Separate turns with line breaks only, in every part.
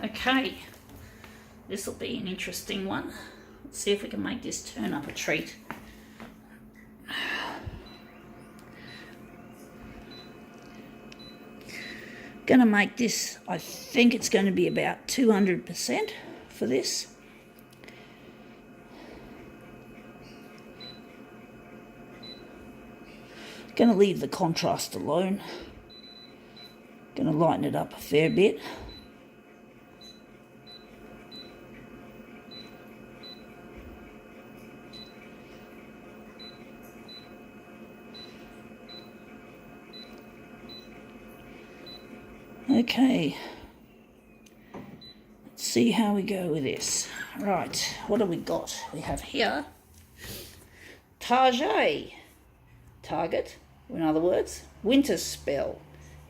Okay, this will be an interesting one. Let's see if we can make this turn up a treat. Gonna make this, I think it's going to be about 200% for this. Gonna leave the contrast alone. Gonna lighten it up a fair bit. Okay, let's see how we go with this. Right, what do we got? We have here Taaaget, in other words, winter spell.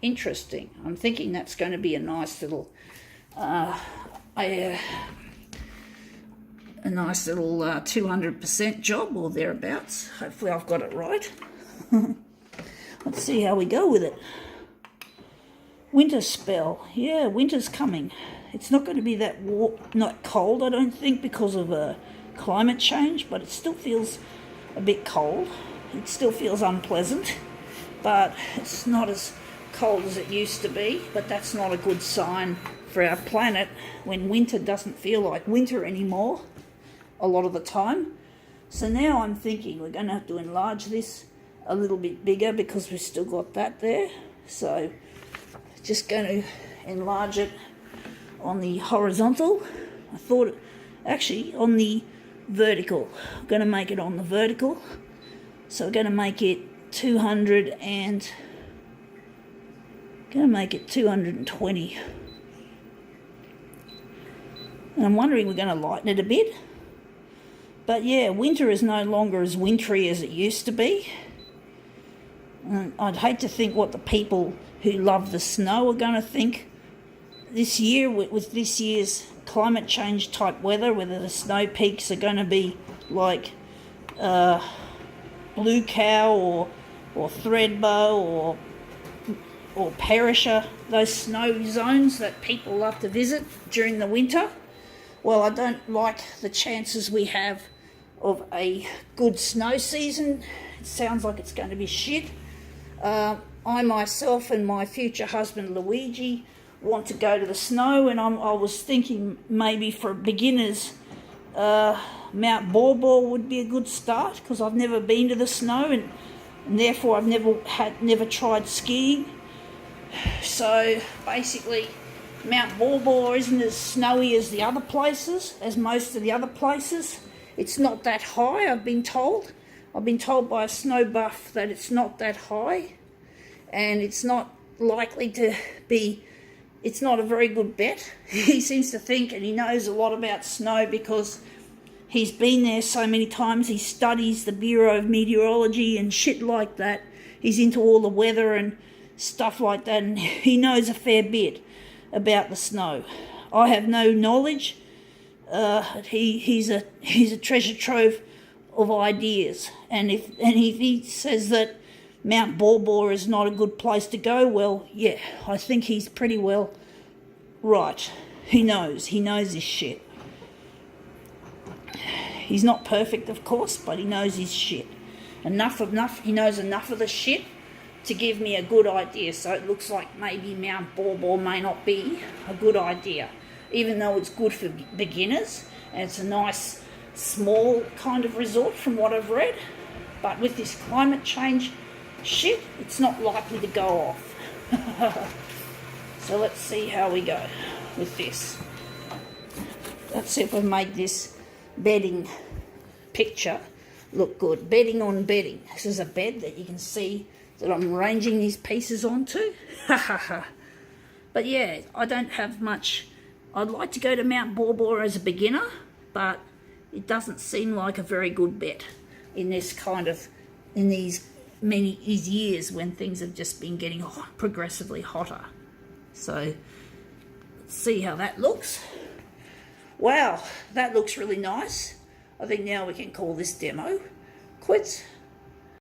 Interesting. I'm thinking that's going to be a nice little, a nice little 200% job or thereabouts. Hopefully I've got it right. Let's see how we go with it. Winter spell. Yeah, winter's coming. It's not going to be that not cold, I don't think, because of climate change, but it still feels a bit cold. It still feels unpleasant, but it's not as cold as it used to be. But that's not a good sign for our planet when winter doesn't feel like winter anymore a lot of the time. So now I'm thinking we're going to have to enlarge this a little bit bigger because we've still got that there. So just going to enlarge it on the horizontal. I thought actually on the vertical. I'm going to make it on the vertical. So we're going to make it 220. And I'm wondering we're going to lighten it a bit. But yeah, winter is no longer as wintry as it used to be. And I'd hate to think what the people who love the snow are going to think this year with this year's climate change type weather, whether the snow peaks are going to be like Blue Cow or Threadbow or Perisher, those snow zones that people love to visit during the winter. Well, I don't like the chances we have of a good snow season. It sounds like it's going to be shit. I myself and my future husband Luigi want to go to the snow, and I was thinking maybe for beginners Mount Borbor would be a good start, because I've never been to the snow and therefore I've never tried skiing. So basically Mount Borbor isn't as snowy as the other places, as most of the other places. It's not that high, I've been told. I've been told by a snow buff that it's not that high, and it's not likely to be, it's not a very good bet. He seems to think, and he knows a lot about snow because he's been there so many times. He studies the Bureau of Meteorology and shit like that. He's into all the weather and stuff like that, and he knows a fair bit about the snow. I have no knowledge. He's a treasure trove of ideas, and if he says that Mount Borbor is not a good place to go, well, yeah, I think he's pretty well right. He knows his shit. He's not perfect, of course, but he knows his shit. He knows enough of the shit to give me a good idea. So it looks like maybe Mount Borbor may not be a good idea, even though it's good for beginners, and it's a nice, small kind of resort from what I've read. But with this climate change shit, it's not likely to go off. So let's see how we go with this. Let's see if I've made this bedding picture look good. Bedding on bedding. This is a bed that you can see that I'm arranging these pieces onto. But yeah, I don't have much. I'd like to go to Mount Borbor as a beginner, but it doesn't seem like a very good bet in this kind of, in these years when things have just been getting progressively hotter. So let's see how that looks. Wow, that looks really nice. I think now we can call this demo quits.